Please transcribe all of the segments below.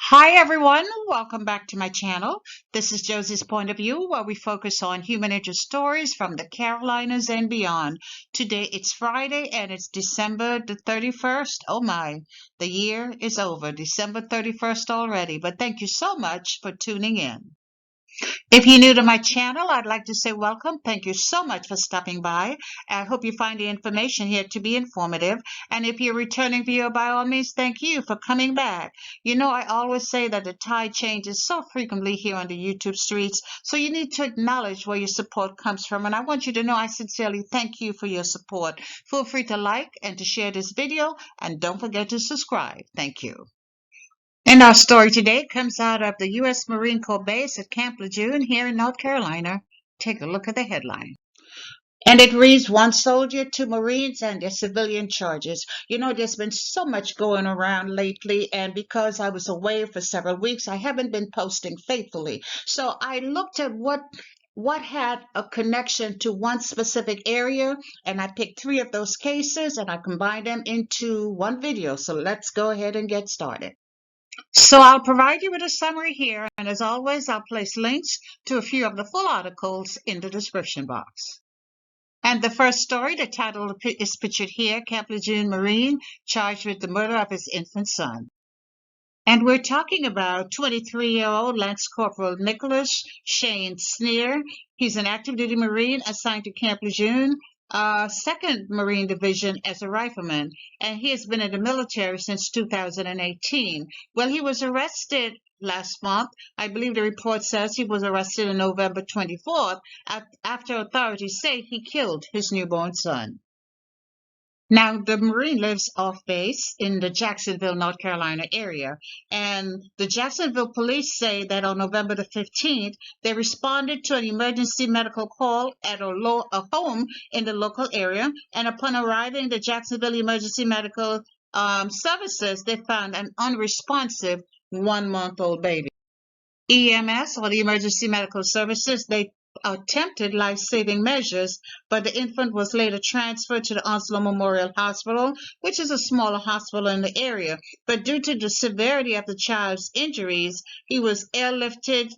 Hi everyone, welcome back to my channel. This is Josie's Point of View, where we focus on human interest stories from the Carolinas and beyond. Today it's Friday and it's December the 31st. Oh my, the year is over, December 31st already, but thank you so much for tuning in. If you're new to my channel, I'd like to say welcome. Thank you so much for stopping by. I hope you find the information here to be informative. And if you're a returning viewer, by all means, thank you for coming back. You know, I always say that the tide changes so frequently here on the YouTube streets, so you need to acknowledge where your support comes from. And I want you to know I sincerely thank you for your support. Feel free to like and to share this video, and don't forget to subscribe. Thank you. And our story today comes out of the U.S. Marine Corps base at Camp Lejeune here in North Carolina. Take a look at the headline. And it reads, "One soldier, two Marines, and their civilian charges." You know, there's been so much going around lately, and because I was away for several weeks, I haven't been posting faithfully. So I looked at what had a connection to one specific area, and I picked three of those cases and I combined them into one video. So let's go ahead and get started. So I'll provide you with a summary here, and as always, I'll place links to a few of the full articles in the description box. And the first story, the title is pictured here, Camp Lejeune Marine charged with the murder of his infant son. And we're talking about 23-year-old Lance Corporal Nicholas Shane Sneer. He's an active duty Marine assigned to Camp Lejeune, 2nd Marine Division as a rifleman, and he has been in the military since 2018. Well, he was arrested last month. I believe the report says he was arrested on November 24th after authorities say he killed his newborn son. Now, the Marine lives off base in the Jacksonville, North Carolina area, and the Jacksonville police say that on November the 15th, they responded to an emergency medical call at a home in the local area, and upon arriving the Jacksonville Emergency Medical Services, they found an unresponsive 1-month-old baby. EMS, or the Emergency Medical Services, they attempted life-saving measures, but the infant was later transferred to the Onslow Memorial Hospital, which is a smaller hospital in the area. But due to the severity of the child's injuries, he was airlifted.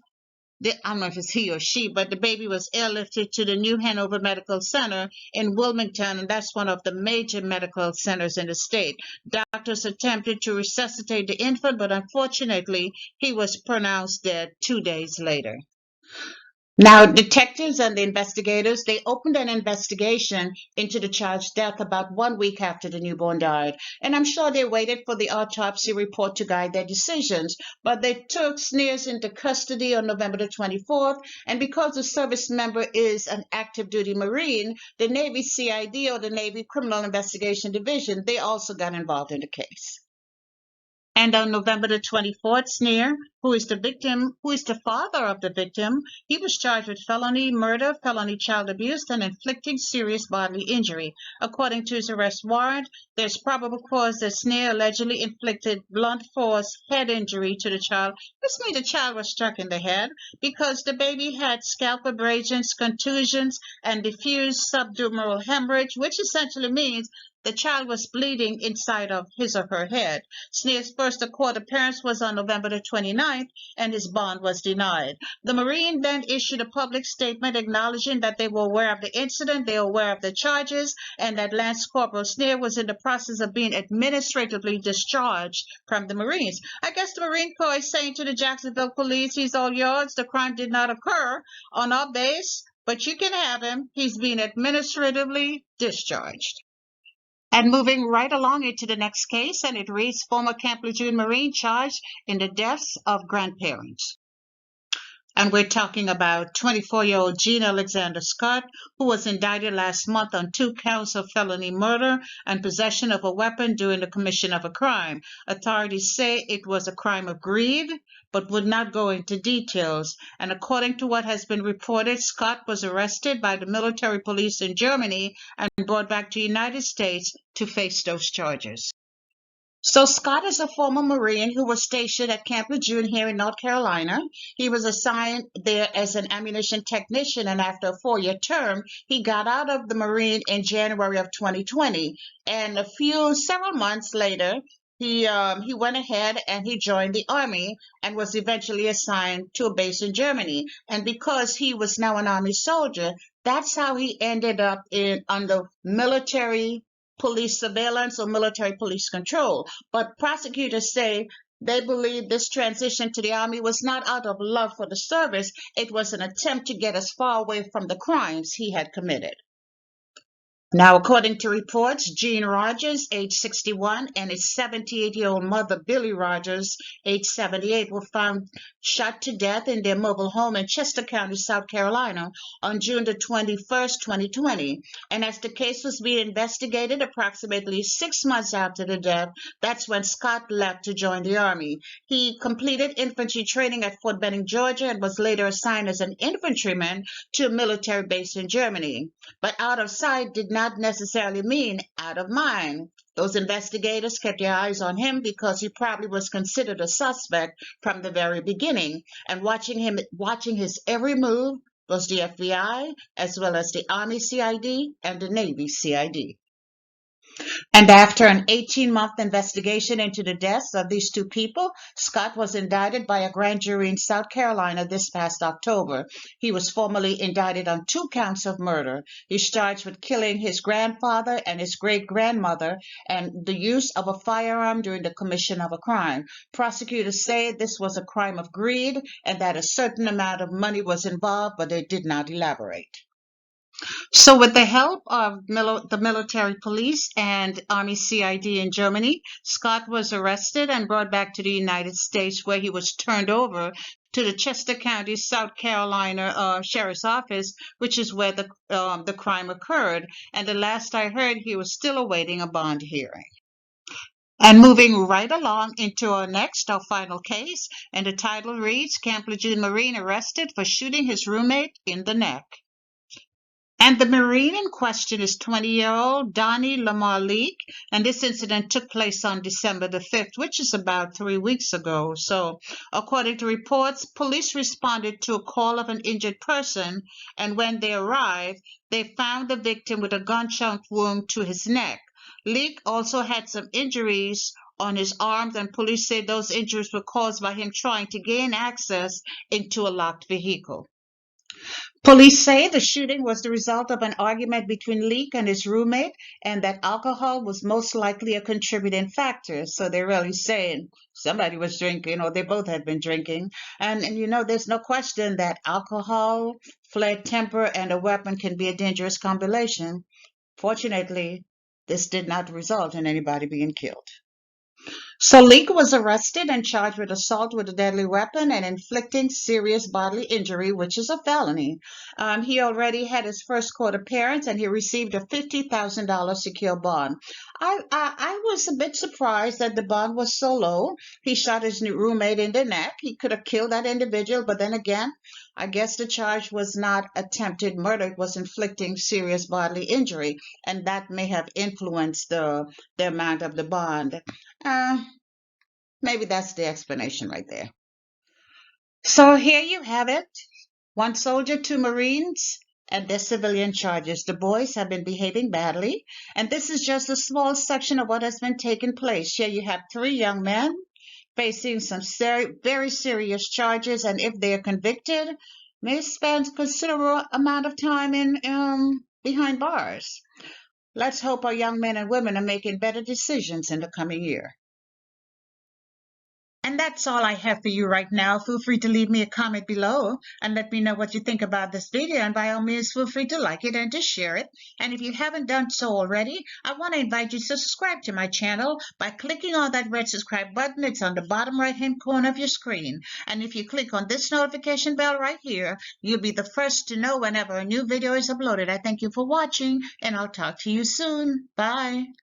I don't know if it's he or she, but the baby was airlifted to the New Hanover Medical Center in Wilmington, and that's one of the major medical centers in the state. Doctors attempted to resuscitate the infant, but unfortunately, he was pronounced dead 2 days later. Now, detectives and the investigators, they opened an investigation into the child's death about 1 week after the newborn died. And I'm sure they waited for the autopsy report to guide their decisions. But they took Sneers into custody on November the 24th. And because the service member is an active duty Marine, the Navy CID, or the Navy Criminal Investigation Division, they also got involved in the case. And on November the 24th, Sneer, who is the father of the victim, he was charged with felony murder, felony child abuse, and inflicting serious bodily injury. According to his arrest warrant, there's probable cause that Sneer allegedly inflicted blunt force head injury to the child. This means the child was struck in the head because the baby had scalp abrasions, contusions, and diffuse subdural hemorrhage, which essentially means the child was bleeding inside of his or her head. Sneer's first court appearance was on November the 29th, and his bond was denied. The Marine then issued a public statement acknowledging that they were aware of the incident, they were aware of the charges, and that Lance Corporal Sneer was in the process of being administratively discharged from the Marines. I guess the Marine Corps is saying to the Jacksonville police, he's all yours. The crime did not occur on our base, but you can have him. He's being administratively discharged. And moving right along into the next case, and it reads, "Former Camp Lejeune Marine charged in the deaths of grandparents." And we're talking about 24-year-old Gene Alexander Scott, who was indicted last month on 2 counts of felony murder and possession of a weapon during the commission of a crime. Authorities say it was a crime of greed, but would not go into details. And according to what has been reported, Scott was arrested by the military police in Germany and brought back to the United States to face those charges. So Scott is a former Marine who was stationed at Camp Lejeune here in North Carolina. He was assigned there as an ammunition technician, and after a 4-year term, he got out of the Marine in January of 2020. And several months later, he went ahead and he joined the army and was eventually assigned to a base in Germany. And because he was now an army soldier, that's how he ended up in under military police surveillance or military police control. But prosecutors say they believe this transition to the army was not out of love for the service. It was an attempt to get as far away from the crimes he had committed. Now, according to reports, Jean Rogers, age 61, and his 78-year-old mother, Billy Rogers, age 78, were found shot to death in their mobile home in Chester County, South Carolina, on June the 21st, 2020. And as the case was being investigated approximately 6 months after the death, that's when Scott left to join the Army. He completed infantry training at Fort Benning, Georgia, and was later assigned as an infantryman to a military base in Germany. But out of sight did not necessarily mean out of mind. Those investigators kept their eyes on him because he probably was considered a suspect from the very beginning, and watching his every move was the FBI, as well as the Army CID and the Navy CID. And after an 18-month investigation into the deaths of these two people, Scott was indicted by a grand jury in South Carolina this past October. He was formally indicted on 2 counts of murder. He's charged with killing his grandfather and his great-grandmother and the use of a firearm during the commission of a crime. Prosecutors say this was a crime of greed and that a certain amount of money was involved, but they did not elaborate. So, with the help of the military police and Army CID in Germany, Scott was arrested and brought back to the United States, where he was turned over to the Chester County, South Carolina Sheriff's Office, which is where the crime occurred. And the last I heard, he was still awaiting a bond hearing. And moving right along into our final case, and the title reads, Camp Lejeune Marine arrested for shooting his roommate in the neck. And the Marine in question is 20-year-old Donnie Lamar Leake, and this incident took place on December the 5th, which is about 3 weeks ago. So, according to reports, police responded to a call of an injured person, and when they arrived, they found the victim with a gunshot wound to his neck. Leake also had some injuries on his arms, and police say those injuries were caused by him trying to gain access into a locked vehicle. Police say the shooting was the result of an argument between Leake and his roommate, and that alcohol was most likely a contributing factor. So they're really saying somebody was drinking, or they both had been drinking. And there's no question that alcohol, fled temper, and a weapon can be a dangerous combination. Fortunately, this did not result in anybody being killed. So Leake was arrested and charged with assault with a deadly weapon and inflicting serious bodily injury, which is a felony. He already had his first court appearance, and he received a $50,000 secure bond. I was a bit surprised that the bond was so low. He shot his new roommate in the neck. He could have killed that individual, but then again, I guess the charge was not attempted murder. It was inflicting serious bodily injury, and that may have influenced the amount of the bond. Maybe that's the explanation right there. So here you have it. 1 soldier, 2 Marines, and their civilian charges. The boys have been behaving badly, and this is just a small section of what has been taking place. Here you have 3 young men facing some very serious charges, and if they are convicted, may spend considerable amount of time in behind bars. Let's hope our young men and women are making better decisions in the coming year. And that's all I have for you right now. Feel free to leave me a comment below and let me know what you think about this video. And by all means, feel free to like it and to share it. And if you haven't done so already, I want to invite you to subscribe to my channel by clicking on that red subscribe button. It's on the bottom right-hand corner of your screen. And if you click on this notification bell right here, you'll be the first to know whenever a new video is uploaded. I thank you for watching, and I'll talk to you soon. Bye.